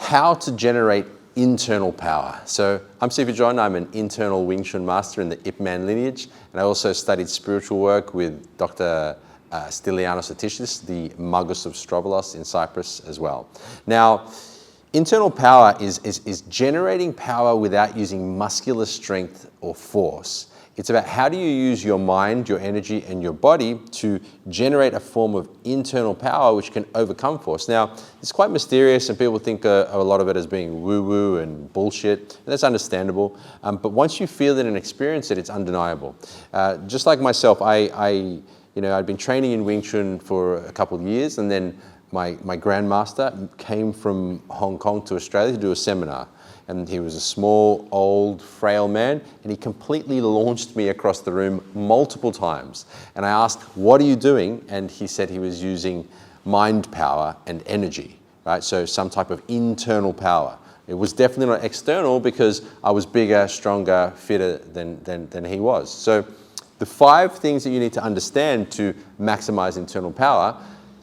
how to generate internal power. So I'm Siva John, I'm an internal Wing Chun master in the Ip Man lineage, and I also studied spiritual work with Dr. Stylianos Atishis, the Magus of Strovolos in Cyprus as well. Now, internal power is generating power without using muscular strength or force. It's about how do you use your mind, your energy, and your body to generate a form of internal power which can overcome force. Now, it's quite mysterious and people think a lot of it as being woo-woo and bullshit, and that's understandable. But once you feel it and experience it, it's undeniable. Just like myself, I'd been training in Wing Chun for a couple of years, and then my grandmaster came from Hong Kong to Australia to do a seminar. And he was a small, old, frail man, and he completely launched me across the room multiple times. And I asked, what are you doing? And he said he was using mind power and energy, right? So some type of internal power. It was definitely not external because I was bigger, stronger, fitter than he was. So the 5 things that you need to understand to maximize internal power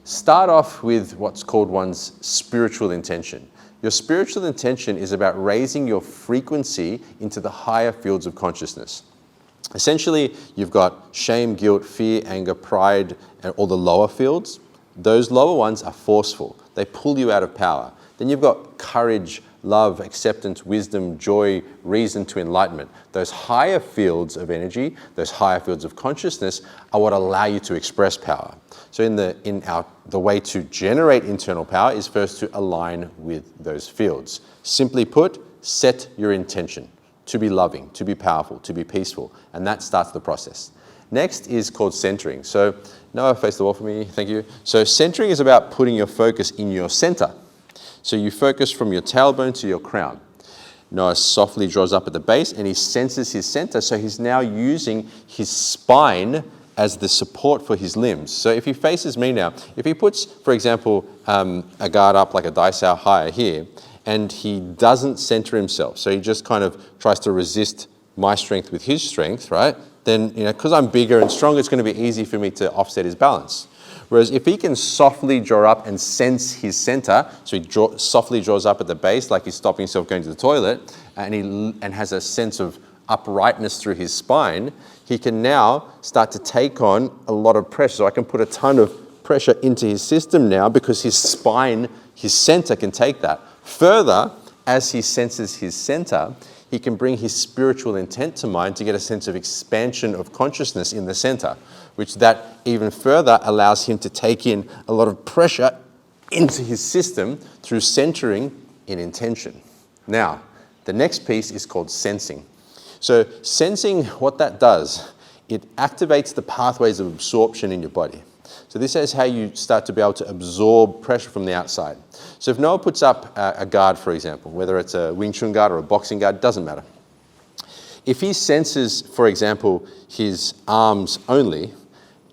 start off with what's called one's spiritual intention. Your spiritual intention is about raising your frequency into the higher fields of consciousness. Essentially, you've got shame, guilt, fear, anger, pride, and all the lower fields. Those lower ones are forceful. They pull you out of power. Then you've got courage, love, acceptance, wisdom, joy, reason to enlightenment. Those higher fields of energy, those higher fields of consciousness are what allow you to express power. So the way to generate internal power is first to align with those fields. Simply put, set your intention to be loving, to be powerful, to be peaceful, and that starts the process. Next is called centering. So Noah, face the wall for me, thank you. So centering is about putting your focus in your center. So you focus from your tailbone to your crown. Noah softly draws up at the base and he senses his center, so he's now using his spine as the support for his limbs. So if he faces me now, if he puts, for example, a guard up like a Daisao higher here, and he doesn't center himself, so he just kind of tries to resist my strength with his strength, right? Then, because I'm bigger and stronger, it's going to be easy for me to offset his balance. Whereas if he can softly draw up and sense his center, so he softly draws up at the base like he's stopping himself going to the toilet, and has a sense of uprightness through his spine, he can now start to take on a lot of pressure. So I can put a ton of pressure into his system now because his spine, his center can take that. Further, as he senses his center, he can bring his spiritual intent to mind to get a sense of expansion of consciousness in the center, which that even further allows him to take in a lot of pressure into his system through centering in intention. Now, the next piece is called sensing. So sensing, what that does, it activates the pathways of absorption in your body. So this is how you start to be able to absorb pressure from the outside. So if Noah puts up a guard, for example, whether it's a Wing Chun guard or a boxing guard, doesn't matter. If he senses, for example, his arms only,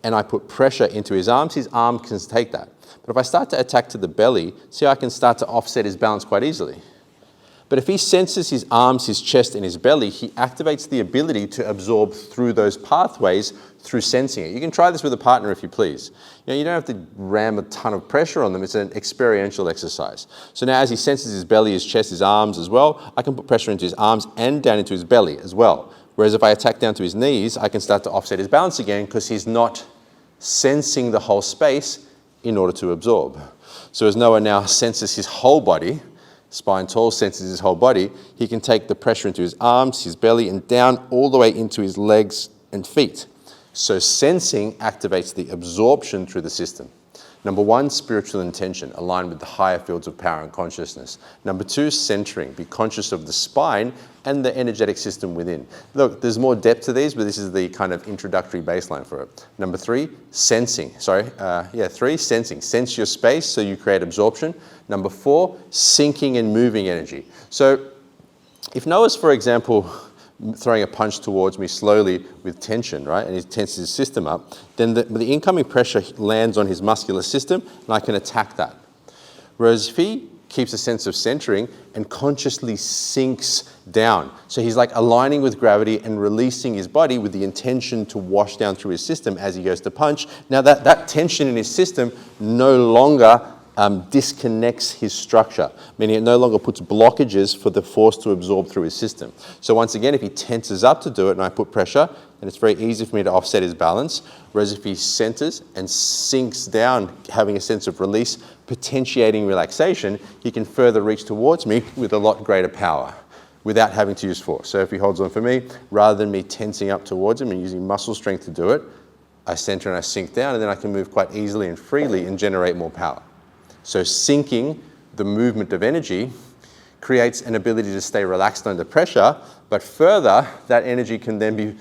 and I put pressure into his arm can take that. But if I start to attack to the belly, see, I can start to offset his balance quite easily. But if he senses his arms, his chest, and his belly, he activates the ability to absorb through those pathways through sensing it. You can try this with a partner if you please. You don't have to ram a ton of pressure on them. It's an experiential exercise. So now as he senses his belly, his chest, his arms as well, I can put pressure into his arms and down into his belly as well. Whereas if I attack down to his knees, I can start to offset his balance again because he's not sensing the whole space in order to absorb. So as Noah now senses his whole body, spine tall, senses his whole body, he can take the pressure into his arms, his belly, and down all the way into his legs and feet. So sensing activates the absorption through the system. Number 1, spiritual intention, aligned with the higher fields of power and consciousness. Number 2, centering, be conscious of the spine and the energetic system within. Look, there's more depth to these, but this is the kind of introductory baseline for it. Number 3, sensing. 3, sensing. Sense your space so you create absorption. Number 4, syncing and moving energy. So if Noah's, for example, throwing a punch towards me slowly with tension, right, and he tenses his system up, then the incoming pressure lands on his muscular system and I can attack that. Whereas if he keeps a sense of centering and consciously sinks down, so he's like aligning with gravity and releasing his body with the intention to wash down through his system as he goes to punch. Now that tension in his system no longer disconnects his structure, meaning it no longer puts blockages for the force to absorb through his system. So once again, if he tenses up to do it and I put pressure, then it's very easy for me to offset his balance. Whereas if he centers and sinks down, having a sense of release, potentiating relaxation, he can further reach towards me with a lot greater power without having to use force. So if he holds on for me, rather than me tensing up towards him and using muscle strength to do it, I center and I sink down, and then I can move quite easily and freely and generate more power. So sinking the movement of energy creates an ability to stay relaxed under pressure, but further, that energy can then be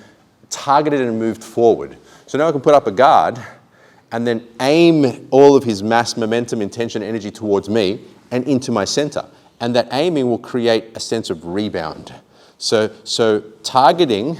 targeted and moved forward. So now I can put up a guard and then aim all of his mass, momentum, intention, energy towards me and into my center. And that aiming will create a sense of rebound. So targeting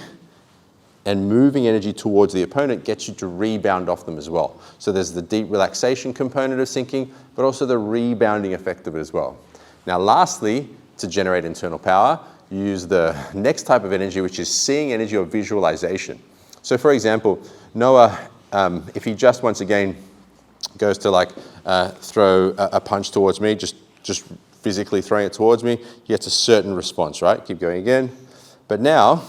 and moving energy towards the opponent gets you to rebound off them as well. So there's the deep relaxation component of sinking, but also the rebounding effect of it as well. Now lastly, to generate internal power, you use the next type of energy, which is seeing energy or visualization. So for example, Noah, if he just once again goes to throw a punch towards me, just physically throwing it towards me, he gets a certain response, right? Keep going again. But now,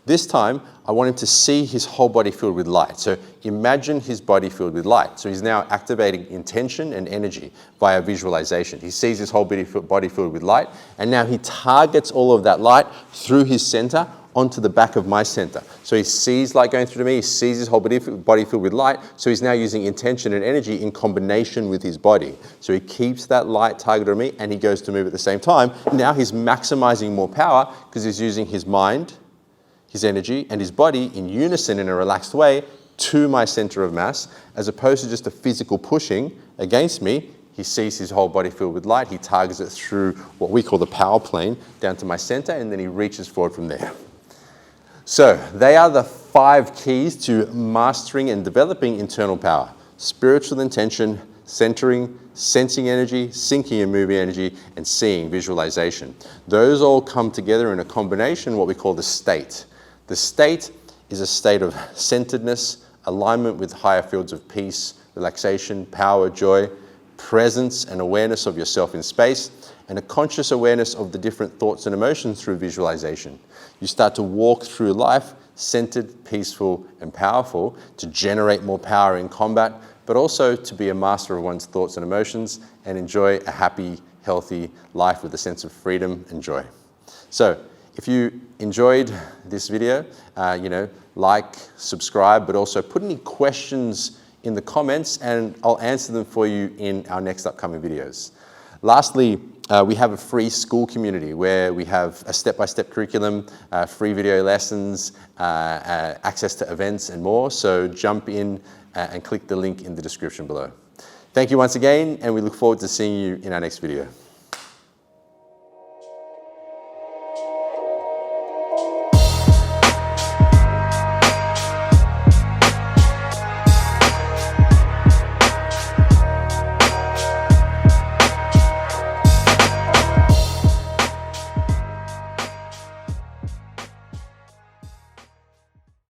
this time, I want him to see his whole body filled with light. So imagine his body filled with light. So he's now activating intention and energy via visualization. He sees his whole body filled with light, and now he targets all of that light through his center onto the back of my center. So he sees light going through to me, he sees his whole body filled with light, so he's now using intention and energy in combination with his body. So he keeps that light targeted on me, and he goes to move at the same time. Now he's maximizing more power because he's using his mind, his energy, and his body in unison in a relaxed way to my center of mass, as opposed to just a physical pushing against me. He sees his whole body filled with light, he targets it through what we call the power plane down to my center, and then he reaches forward from there. So they are the 5 keys to mastering and developing internal power: spiritual intention, centering, sensing energy, sinking and moving energy, and seeing, visualization. Those all come together in a combination, what we call the state. The state is a state of centeredness, alignment with higher fields of peace, relaxation, power, joy, presence and awareness of yourself in space, and a conscious awareness of the different thoughts and emotions through visualization. You start to walk through life centered, peaceful, and powerful to generate more power in combat, but also to be a master of one's thoughts and emotions and enjoy a happy, healthy life with a sense of freedom and joy. So if you enjoyed this video, like, subscribe, but also put any questions in the comments and I'll answer them for you in our next upcoming videos. Lastly, we have a free school community where we have a step-by-step curriculum, free video lessons, access to events and more. So jump in and click the link in the description below. Thank you once again, and we look forward to seeing you in our next video.